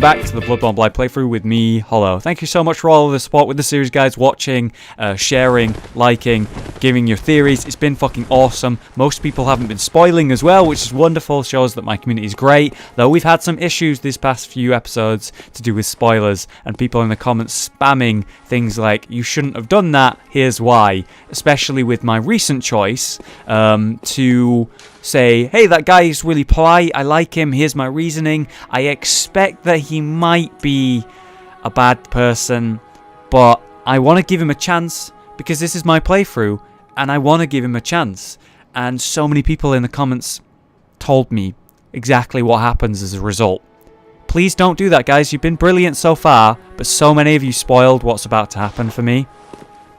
back to the Bloodborne Blind Playthrough with me, Hollow. Thank you so much for all of the support with the series, guys. Watching, sharing, liking, giving your theories. It's been fucking awesome. Most people haven't been spoiling as well, which is wonderful. Shows that my community is great. Though we've had some issues these past few episodes to do with spoilers, and people in the comments spamming things like, you shouldn't have done that, here's why. Especially with my recent choice to say, hey, that guy is really polite, I like him, here's my reasoning. I expect that he might be a bad person, but I want to give him a chance because this is my playthrough and I want to give him a chance. And so many people in the comments told me exactly what happens as a result. Please don't do that, guys. You've been brilliant so far, but so many of you spoiled what's about to happen for me.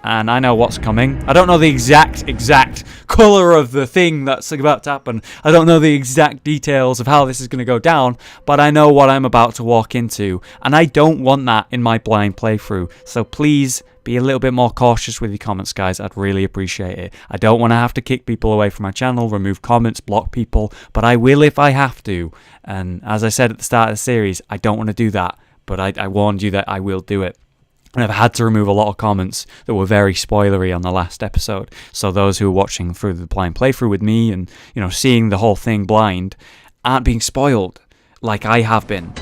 And I know what's coming. I don't know the exact colour of the thing that's about to happen. I don't know the exact details of how this is going to go down, but I know what I'm about to walk into. And I don't want that in my blind playthrough. So please be a little bit more cautious with your comments, guys. I'd really appreciate it. I don't want to have to kick people away from my channel, remove comments, block people, but I will if I have to. And as I said at the start of the series, I don't want to do that, but I warned you that I will do it. And I've had to remove a lot of comments that were very spoilery on the last episode. So those who are watching through the blind playthrough with me and, you know, seeing the whole thing blind aren't being spoiled like I have been.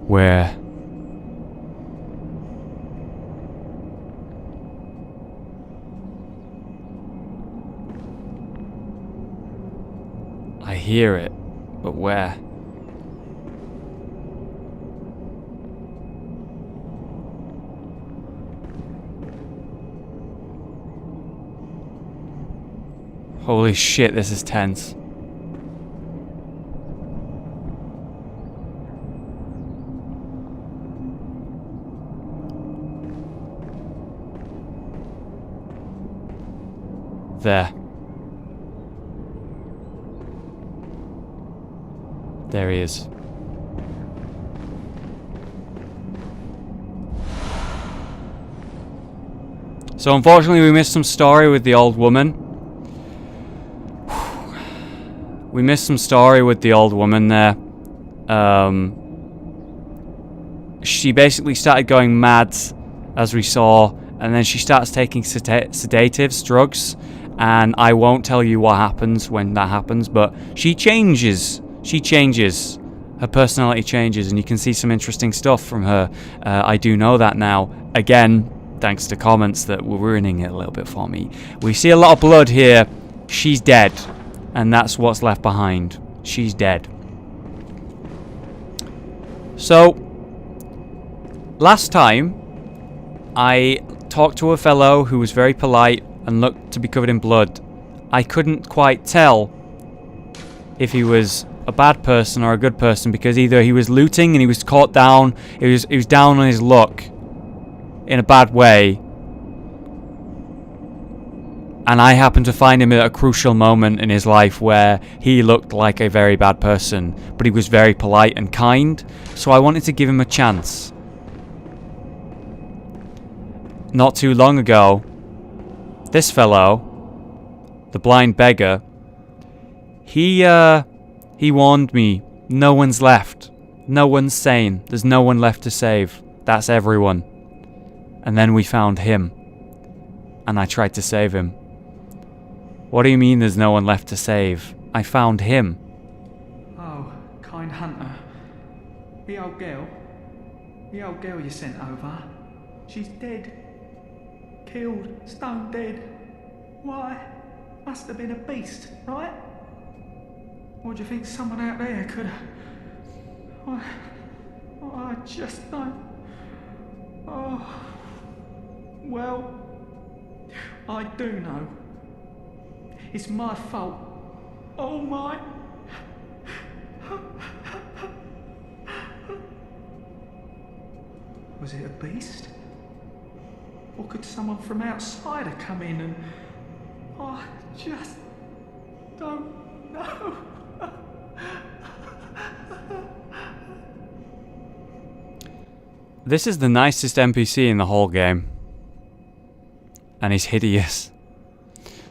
Where? I hear it, but where? Holy shit, this is tense. There. There he is. So unfortunately we missed some story with the old woman. We missed some story with the old woman there. She basically started going mad, as we saw, and then she starts taking sedatives, drugs. And I won't tell you what happens when that happens, but she changes. She changes. Her personality changes, and you can see some interesting stuff from her. I do know that now. Again, thanks to comments that were ruining it a little bit for me. We see a lot of blood here. She's dead, and that's what's left behind. She's dead. So, last time, I talked to a fellow who was very polite and looked to be covered in blood. I couldn't quite tell if he was a bad person or a good person, because either he was looting and he was caught down, he was down on his luck in a bad way, and I happened to find him at a crucial moment in his life where he looked like a very bad person, but he was very polite and kind, so I wanted to give him a chance. Not too long ago, this fellow, the blind beggar, he warned me, no one's left. No one's sane. There's no one left to save. That's everyone. And then we found him. And I tried to save him. What do you mean there's no one left to save? I found him. Oh, kind hunter. The old girl you sent over, she's dead. Killed, stone dead. Why? Must have been a beast, right? Or do you think someone out there could have... I just don't... Oh... Well... I do know. It's my fault. Oh my... Was it a beast? Or could someone from outside have come in and... I just don't know. This is the nicest NPC in the whole game. And he's hideous.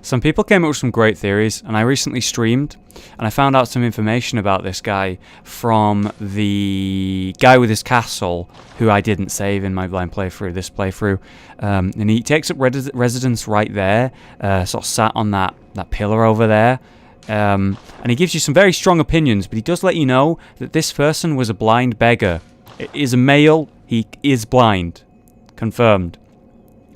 Some people came up with some great theories, and I recently streamed, and I found out some information about this guy from the guy with his castle, who I didn't save in my blind playthrough, this playthrough. And he takes up residence right there, sort of sat on that pillar over there. And he gives you some very strong opinions, but he does let you know that this person was a blind beggar. It is a male, he is blind. Confirmed.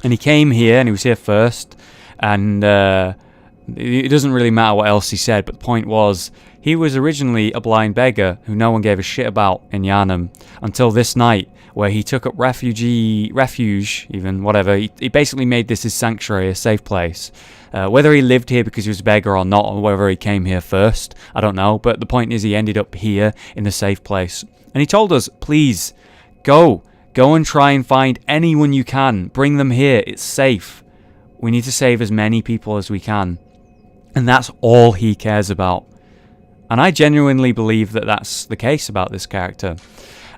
And he came here, and he was here first. And it doesn't really matter what else he said, but the point was, he was originally a blind beggar who no one gave a shit about in Yharnam until this night, where he took up refuge, even, whatever. He basically made this his sanctuary, a safe place. Whether he lived here because he was a beggar or not, or whether he came here first, I don't know. But the point is, he ended up here in the safe place. And he told us, please, go and try and find anyone you can. Bring them here, it's safe. We need to save as many people as we can. And that's all he cares about. And I genuinely believe that that's the case about this character.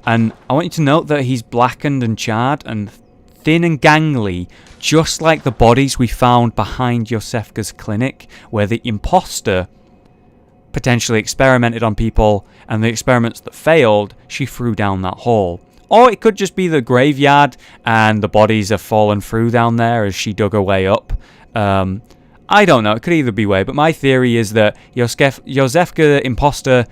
And I want you to note that he's blackened and charred and thin and gangly, just like the bodies we found behind Yosefka's clinic, where the imposter potentially experimented on people, and the experiments that failed, she threw down that hole. Or it could just be the graveyard and the bodies have fallen through down there as she dug her way up. I don't know, it could either be way, but my theory is that Yosefka, the imposter,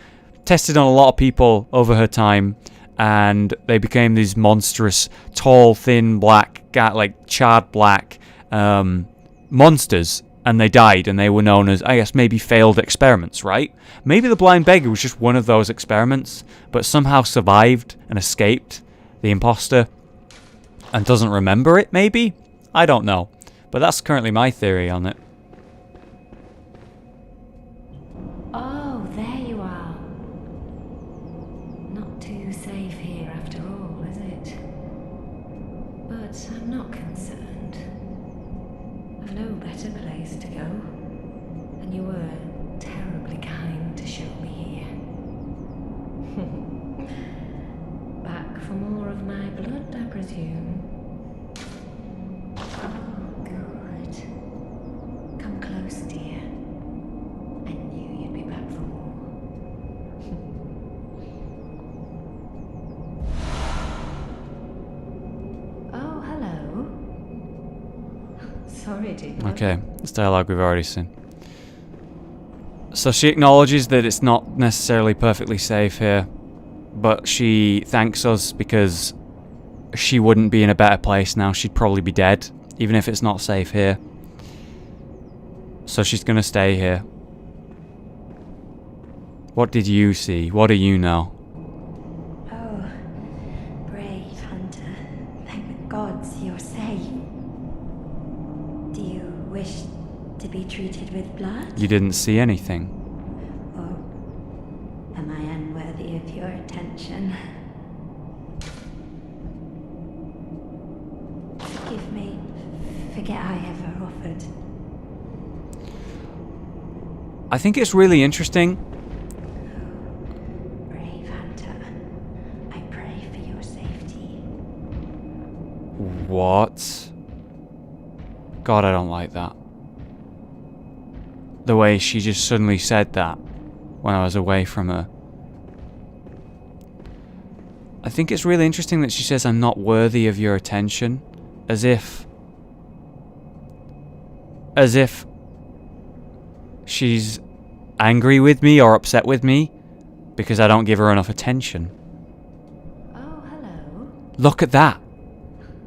tested on a lot of people over her time, and they became these monstrous, tall, thin, black, like charred black monsters, and they died, and they were known as, I guess, maybe failed experiments, right? Maybe the blind beggar was just one of those experiments, but somehow survived and escaped the imposter and doesn't remember it, maybe? I don't know. But that's currently my theory on it. Oh, there you are. Not too safe here after all, is it? But I'm not concerned. I've no better place to go. And you were terribly kind to show me here. Back for more of my blood, I presume. Oh, good. Come close, dear. I knew you'd be back for more. Oh, hello. Sorry, dear. Okay, this dialogue we've already seen. So she acknowledges that it's not necessarily perfectly safe here, but she thanks us because she wouldn't be in a better place now. She'd probably be dead, even if it's not safe here. So she's going to stay here. What did you see? What do you know? Oh, brave hunter. Thank the gods you're safe. Do you wish to be treated with blood? You didn't see anything. Or am I unworthy of your attention? Forgive me. Forget I ever offered. I think it's really interesting. Brave hunter, I pray for your safety. What? God, I don't like that. The way she just suddenly said that when I was away from her. I think it's really interesting that she says I'm not worthy of your attention. As if she's angry with me or upset with me because I don't give her enough attention. Oh, hello. Look at that.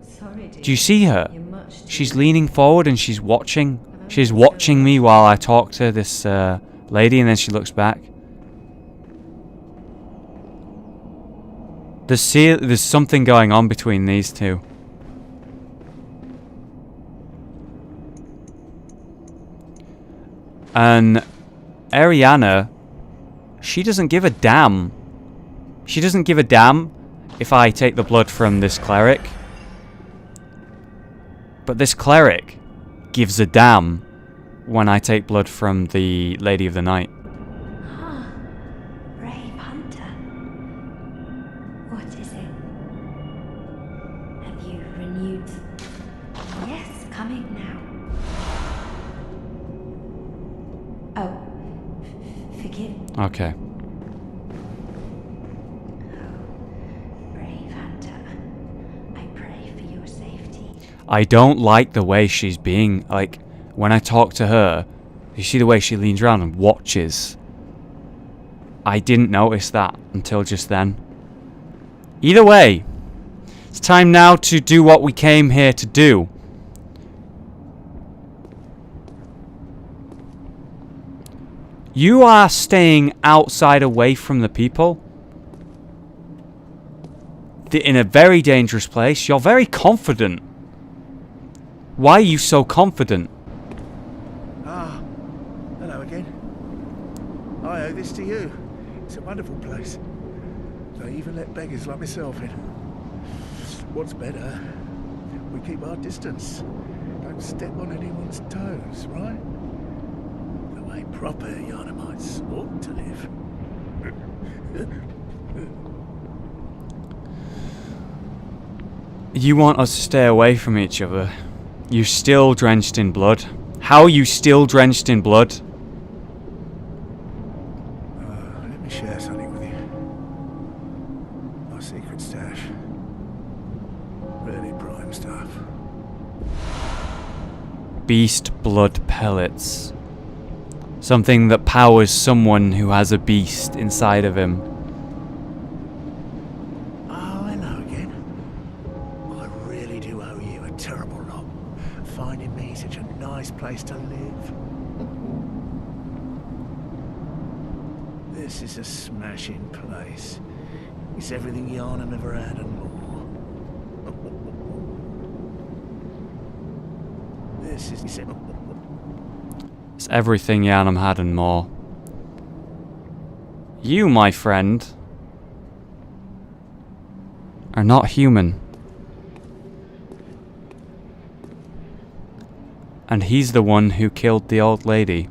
Sorry, dear. Do you see her? You're much too She's leaning forward and she's watching. She's watching me while I talk to this lady, and then she looks back. There's something going on between these two. And Ariana, she doesn't give a damn. She doesn't give a damn if I take the blood from this cleric. But this cleric gives a damn when I take blood from the Lady of the Night. Ah, brave hunter. What is it? Have you renewed? Yes, coming now. Oh, forgive. Okay. Brave hunter, I pray for your safety. I don't like the way she's being, like, when I talk to her, you see the way she leans around and watches. I didn't notice that until just then. Either way, it's time now to do what we came here to do. You are staying outside away from the people. In a very dangerous place. You're very confident. Why are you so confident? Ah, hello again. I owe this to you. It's a wonderful place. They even let beggars like myself in. What's better, we keep our distance. Don't step on anyone's toes, right? The way proper Yarnamites ought to live. You want us to stay away from each other. You're still drenched in blood. How are you still drenched in blood? Let me share something with you. Our secret stash. Really prime stuff. Beast blood pellets. Something that powers someone who has a beast inside of him. Oh, hello again. I really do owe you a terrible lot. Finding me such a nice place to live. This is a smashing place. It's everything Yarnam ever had and more. This is... It's everything Yharnam had and more. You, my friend, are not human. And he's the one who killed the old lady.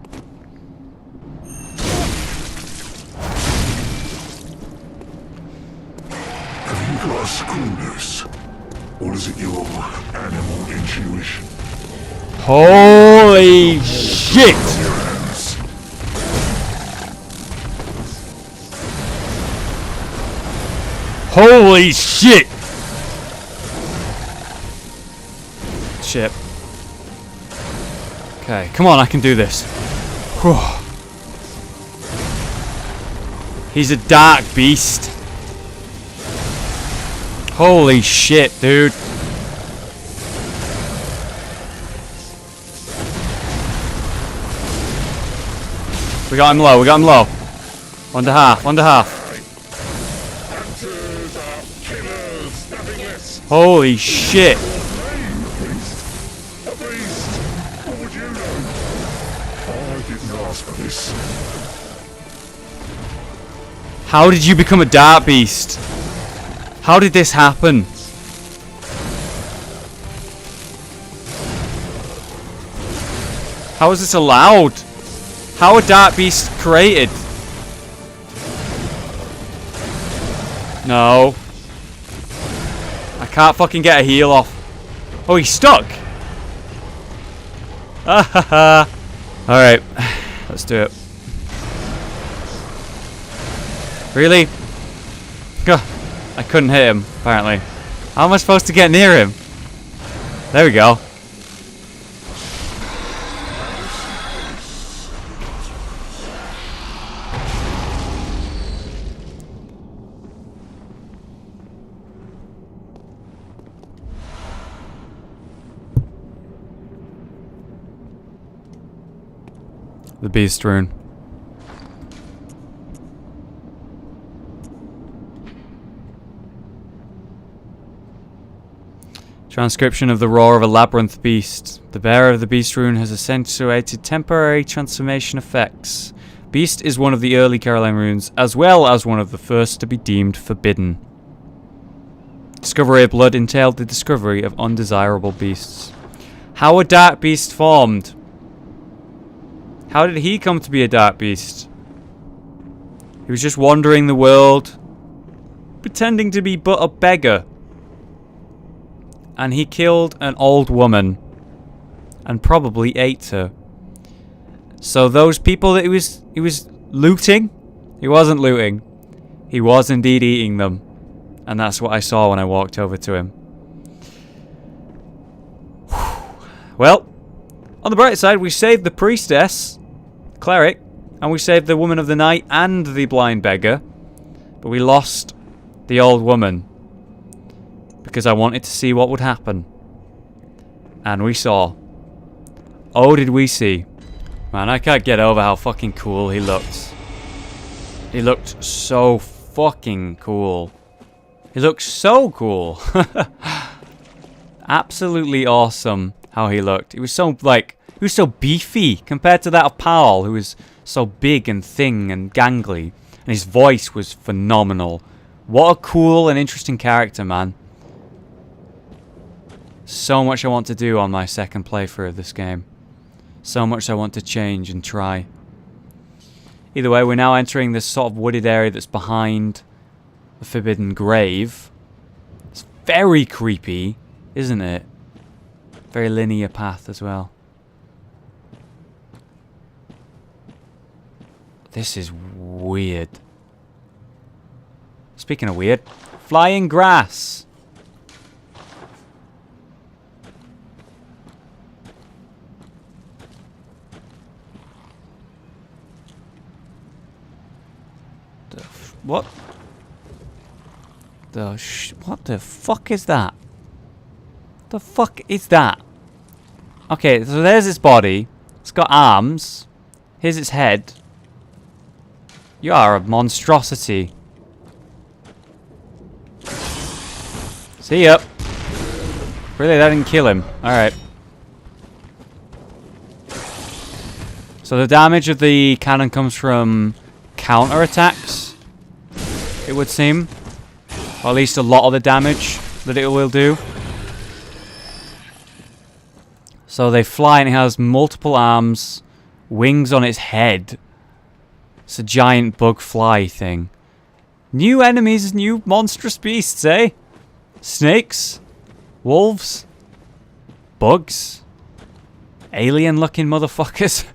Have you got a screw loose? Or is it your animal intuition? Holy shit! Your hands. Holy shit! Shit. Okay, come on, I can do this. Whew. He's a dark beast. Holy shit, dude. We got him low, we got him low. One to half, one to half. Hunters are killers, nothing less. Holy shit. A beast. What would you know? I didn't ask for this. How did you become a dark beast? How did this happen? How is this allowed? How are dark beasts created? No. I can't fucking get a heal off. Oh, he's stuck. Alright. Let's do it. Really? Gah. I couldn't hit him, apparently. How am I supposed to get near him? There we go. The beast rune. Transcription of the roar of a labyrinth beast. The bearer of the beast rune has accentuated temporary transformation effects. Beast is one of the early Caroline runes, as well as one of the first to be deemed forbidden. Discovery of blood entailed the discovery of undesirable beasts. How a dark beast formed? How did he come to be a dark beast? He was just wandering the world, pretending to be but a beggar. And he killed an old woman. And probably ate her. So those people that he was looting, he wasn't looting. He was indeed eating them. And that's what I saw when I walked over to him. Well, on the bright side, we saved the priestess, cleric, and we saved the woman of the night and the blind beggar. But we lost the old woman. Because I wanted to see what would happen. And we saw. Oh, did we see. Man, I can't get over how fucking cool he looked. He looked so fucking cool. He looked so cool. Absolutely awesome how he looked. He was so, like, he was so beefy compared to that of Powell, who was so big and thin and gangly. And his voice was phenomenal. What a cool and interesting character, man. So much I want to do on my second playthrough of this game. So much I want to change and try. Either way, we're now entering this sort of wooded area that's behind the Forbidden Grave. It's very creepy, isn't it? Very linear path as well. This is weird. Speaking of weird, flying grass. What? What the fuck is that? The fuck is that? Okay, so there's its body. It's got arms. Here's its head. You are a monstrosity. See ya. Really, that didn't kill him. Alright. So the damage of the cannon comes from counter-attacks, it would seem. Or at least a lot of the damage that it will do. So they fly and it has multiple arms, wings on its head. It's a giant bug fly thing. New enemies, new monstrous beasts, eh? Snakes? Wolves? Bugs? Alien looking motherfuckers?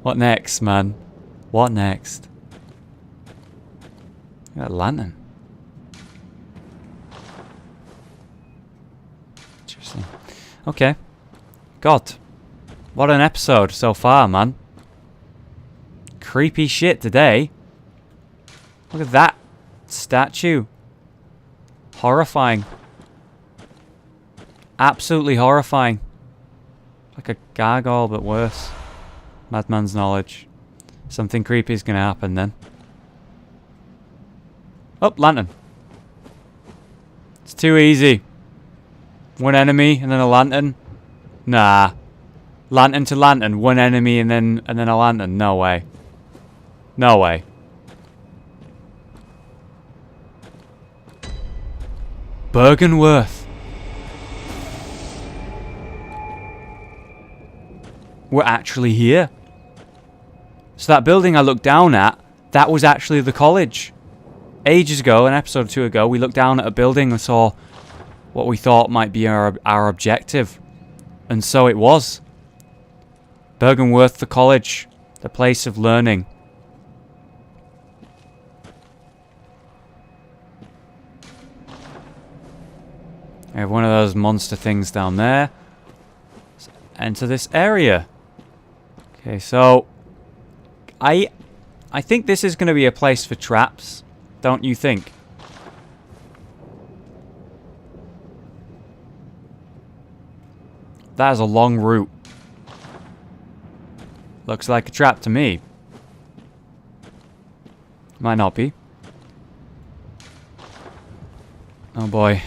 What next, man? What next? Got a lantern. Interesting. Okay. God. What an episode so far, man. Creepy shit today. Look at that statue. Horrifying. Absolutely horrifying. Like a gargoyle, but worse. Madman's knowledge. Something creepy is going to happen then. Oh, lantern. It's too easy. One enemy and then a lantern. Nah. Lantern to lantern, one enemy and then a lantern. No way. No way. Bergenworth. We're actually here. So that building I looked down at, that was actually the college. Ages ago, an episode or two ago, we looked down at a building and saw what we thought might be our objective. And so it was. Bergenworth, the college. The place of learning. I have one of those monster things down there. Let's enter this area. Okay, so I think this is going to be a place for traps, don't you think? That is a long route. Looks like a trap to me. Might not be. Oh boy.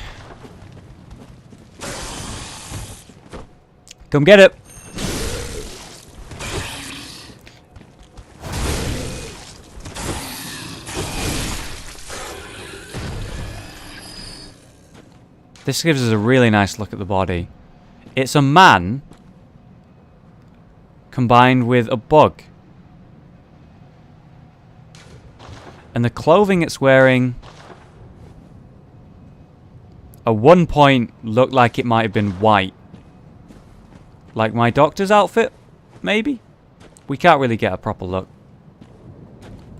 Come get it. This gives us a really nice look at the body. It's a man combined with a bug. And the clothing it's wearing at one point looked like it might have been white. Like my doctor's outfit, maybe? We can't really get a proper look.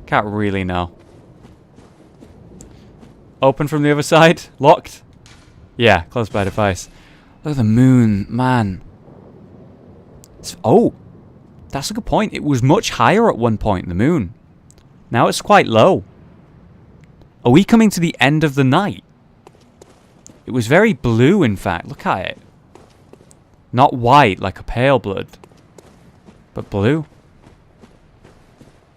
Can't really know. Open from the other side? Locked? Yeah, closed by device. Look at the moon, man. Oh, that's a good point. It was much higher at one point, the moon. Now it's quite low. Are we coming to the end of the night? It was very blue, in fact. Look at it. Not white, like a pale blood. But blue.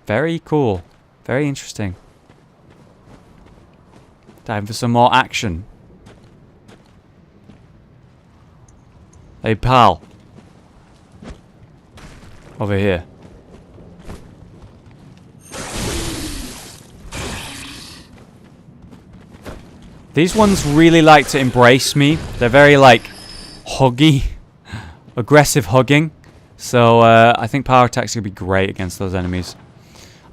Very cool. Very interesting. Time for some more action. Hey, pal. Over here. These ones really like to embrace me. They're very, like, huggy. Aggressive hugging. So, I think power attacks are going to be great against those enemies.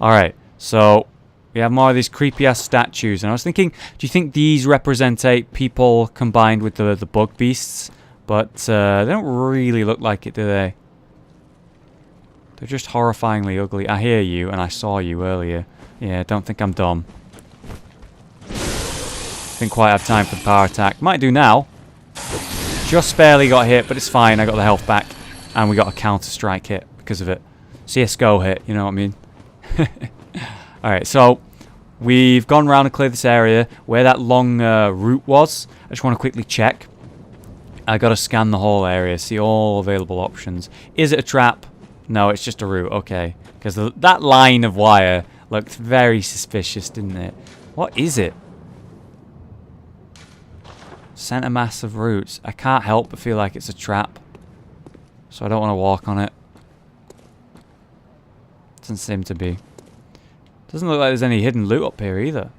Alright, so we have more of these creepy-ass statues. And I was thinking, do you think these represent people combined with the bug beasts? But they don't really look like it, do they? They're just horrifyingly ugly. I hear you, and I saw you earlier. Yeah, don't think I'm dumb. Didn't quite have time for the power attack. Might do now. Just barely got hit, but it's fine. I got the health back. And we got a counter-strike hit because of it. CSGO hit, you know what I mean? Alright, so we've gone around and cleared this area where that long route was. I just want to quickly check. I got to scan the whole area, see all available options. Is it a trap? No, it's just a route. Okay. Because that line of wire looked very suspicious, didn't it? What is it? Center mass of roots. I can't help but feel like it's a trap. So I don't want to walk on it. Doesn't seem to be. Doesn't look like there's any hidden loot up here either.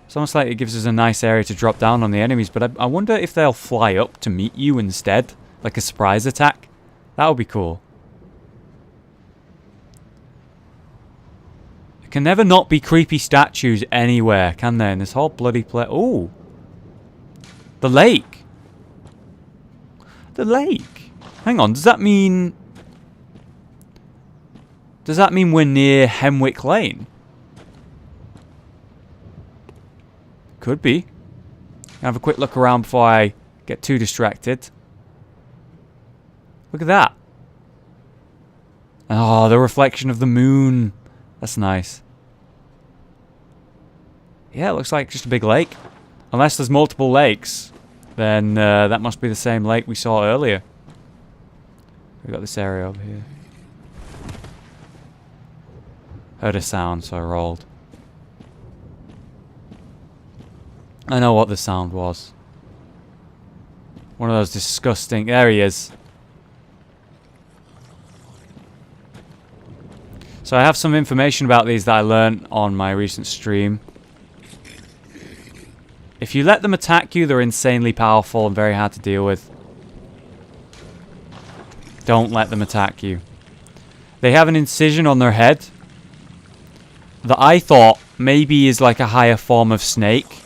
It's almost like it gives us a nice area to drop down on the enemies, but I wonder if they'll fly up to meet you instead. Like a surprise attack. That would be cool. There can never not be creepy statues anywhere, can there? In this whole bloody place. Ooh. The lake. The lake. Hang on, does that mean... Does that mean we're near Hemwick Lane? Could be. Have a quick look around before I get too distracted. Look at that. Oh, the reflection of the moon. That's nice. Yeah, it looks like just a big lake. Unless there's multiple lakes, then that must be the same lake we saw earlier. We've got this area over here. Heard a sound, so I rolled. I know what the sound was. One of those disgusting... There he is. So I have some information about these that I learned on my recent stream. If you let them attack you, they're insanely powerful and very hard to deal with. Don't let them attack you. They have an incision on their head that I thought maybe is like a higher form of snake.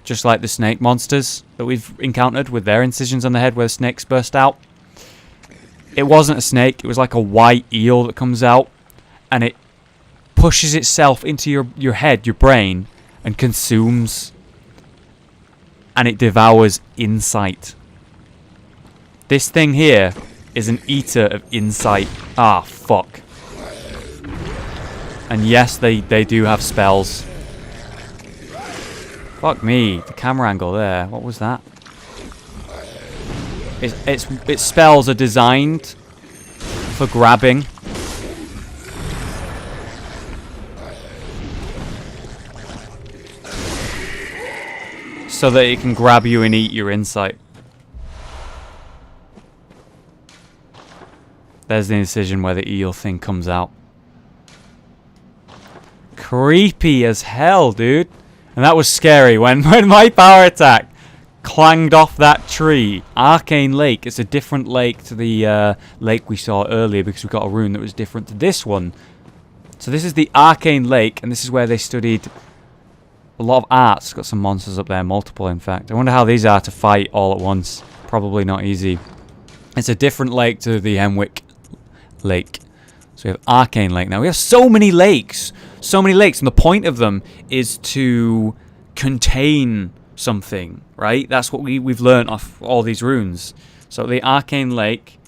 Just like the snake monsters that we've encountered with their incisions on the head where the snakes burst out. It wasn't a snake. It was like a white eel that comes out. And it pushes itself into your head, your brain, and consumes. And it devours insight. This thing here is an eater of insight. Ah, fuck. And yes, they do have spells. Fuck me, the camera angle there. What was that? Its spells are designed for grabbing. So that it can grab you and eat your insight. There's the incision where the eel thing comes out. Creepy as hell, dude. And that was scary when my power attack clanged off that tree. Arcane Lake. It's a different lake to the lake we saw earlier because we got a rune that was different to this one. So this is the Arcane Lake, and this is where they studied a lot of arts. Got some monsters up there, multiple in fact. I wonder how these are to fight all at once. Probably not easy. It's a different lake to the Hemwick Lake. So we have Arcane Lake now. We have so many lakes. So many lakes. And the point of them is to contain something, right? That's what we've learned off all these runes. So the Arcane Lake,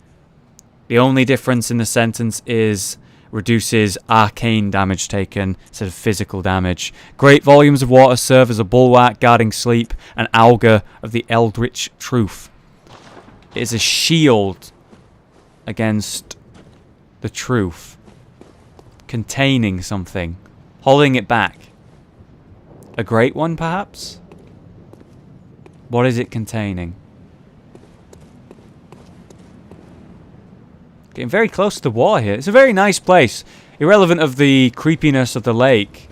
the only difference in the sentence is reduces arcane damage taken instead of physical damage. Great volumes of water serve as a bulwark guarding sleep, an augur of the eldritch truth. It is a shield against the truth, containing something, holding it back. A great one, perhaps? What is it containing? Getting very close to the water here. It's a very nice place. Irrelevant of the creepiness of the lake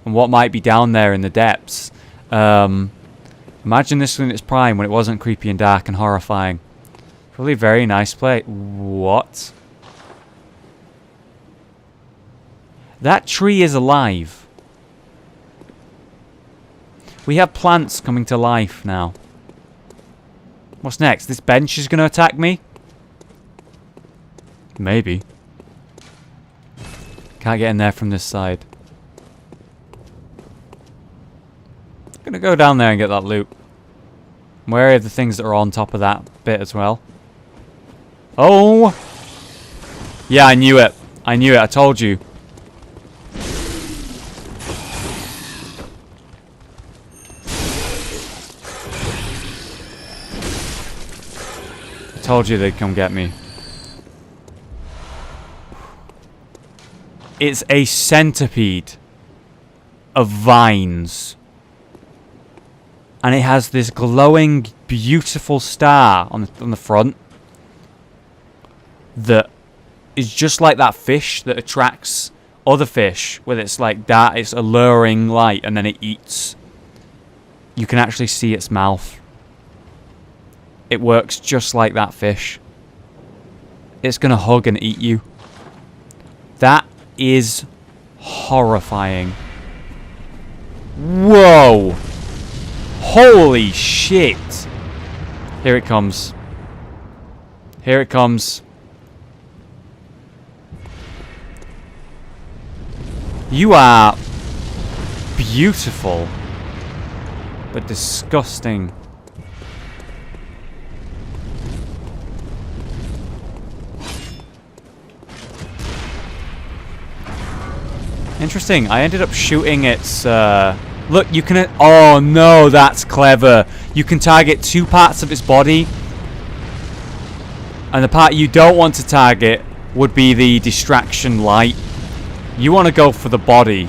and what might be down there in the depths. Imagine this in its prime when it wasn't creepy and dark and horrifying. Probably a very nice place. What? That tree is alive. We have plants coming to life now. What's next? This bench is going to attack me? Maybe. Can't get in there from this side. I'm gonna go down there and get that loot. I'm wary of the things that are on top of that bit as well. Oh! Yeah, I knew it. I knew it. I told you. I told you they'd come get me. It's a centipede of vines. And it has this glowing, beautiful star on the front. That is just like that fish that attracts other fish. With its like that, it's alluring light and then it eats. You can actually see its mouth. It works just like that fish. It's gonna hug and eat you. That is horrifying. Whoa! Holy shit! Here it comes. Here it comes. You are beautiful, but disgusting. Interesting. I ended up shooting its... Look, you can... Oh, no, that's clever. You can target two parts of its body. And the part you don't want to target would be the distraction light. You want to go for the body.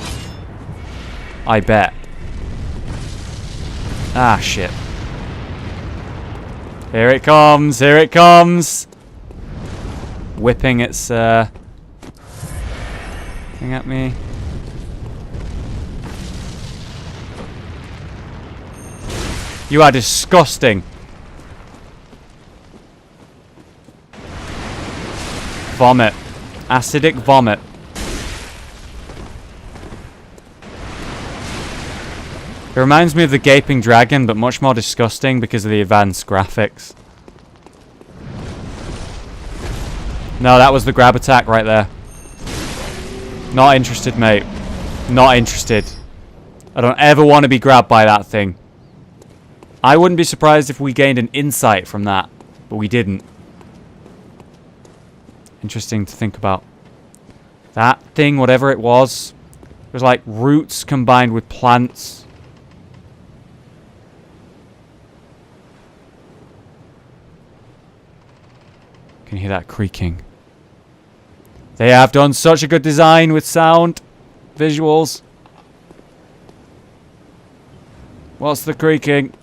I bet. Ah, shit. Here it comes. Here it comes. Whipping its... thing at me. You are disgusting. Vomit. Acidic vomit. It reminds me of the Gaping Dragon, but much more disgusting because of the advanced graphics. No, that was the grab attack right there. Not interested, mate. Not interested. I don't ever want to be grabbed by that thing. I wouldn't be surprised if we gained an insight from that, but we didn't. Interesting to think about. That thing, whatever it was like roots combined with plants. Can you hear that creaking? They have done such a good design with sound, visuals. What's the creaking?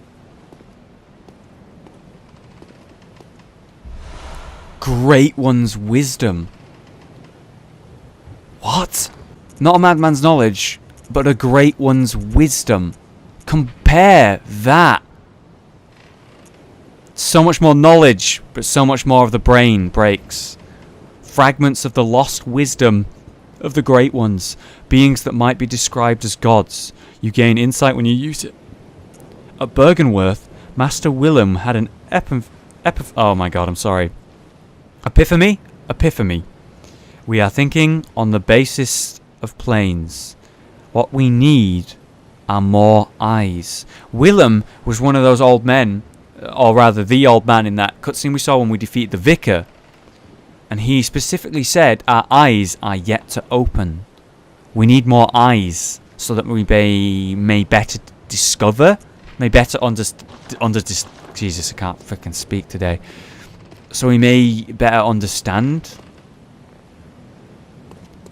Great One's wisdom. What? Not a madman's knowledge, but a Great One's wisdom. Compare that. So much more knowledge, but so much more of the brain breaks. Fragments of the lost wisdom of the Great Ones, beings that might be described as gods. You gain insight when you use it. At Bergenworth, Master Willem had an oh my god, I'm sorry. Epiphany? Epiphany. We are thinking on the basis of planes. What we need are more eyes. Willem was one of those old men, or rather the old man in that cutscene we saw when we defeated the Vicar. And he specifically said, our eyes are yet to open. We need more eyes so that we may better discover, may better Jesus, I can't freaking speak today. So we may better understand.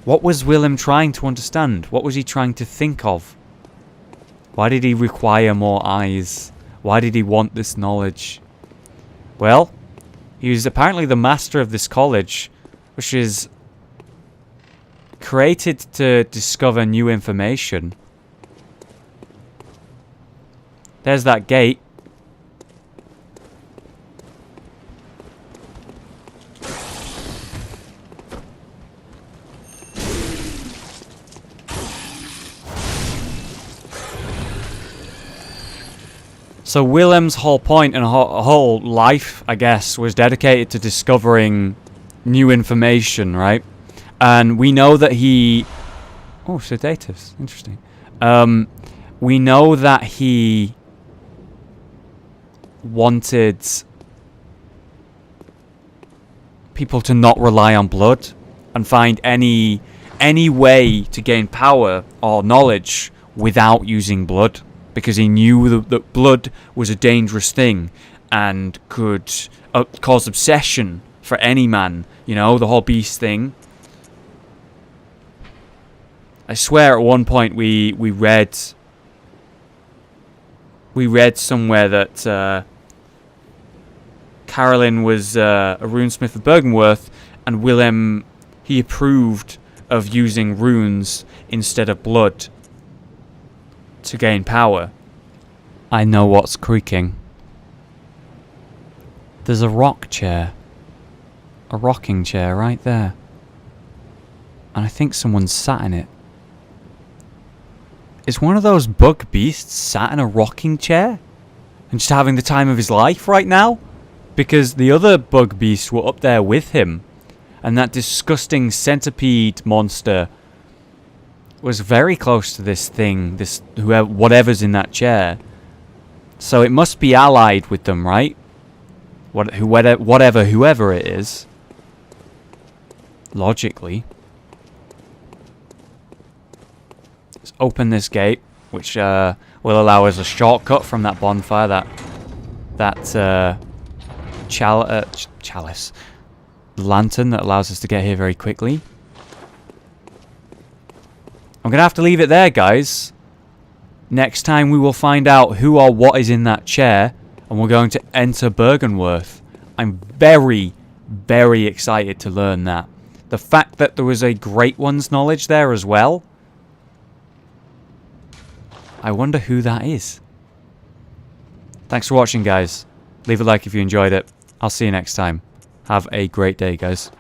What was Willem trying to understand? What was he trying to think of? Why did he require more eyes? Why did he want this knowledge? Well, he was apparently the master of this college, which is created to discover new information. There's that gate. So Willem's whole point and whole life, I guess, was dedicated to discovering new information, right? And we know that he... Oh, sedatives. Interesting. We know that he wanted people to not rely on blood and find any way to gain power or knowledge without using blood. Because he knew that blood was a dangerous thing and could cause obsession for any man. You know, the whole beast thing. I swear at one point we read somewhere that Carolyn was a runesmith of Bergenworth, and Willem, he approved of using runes instead of blood to gain power. I know what's creaking. There's a rock chair. A rocking chair right there. And I think someone's sat in it. Is one of those bug beasts sat in a rocking chair? And just having the time of his life right now? Because the other bug beasts were up there with him. And that disgusting centipede monster was very close to this thing, whatever's in that chair. So it must be allied with them, right? Whoever it is. Logically. Let's open this gate, which will allow us a shortcut from that bonfire, that chalice lantern that allows us to get here very quickly. I'm going to have to leave it there, guys. Next time we will find out who or what is in that chair, and we're going to enter Bergenworth. I'm very, very excited to learn that. The fact that there was a Great One's knowledge there as well. I wonder who that is. Thanks for watching, guys. Leave a like if you enjoyed it. I'll see you next time. Have a great day, guys.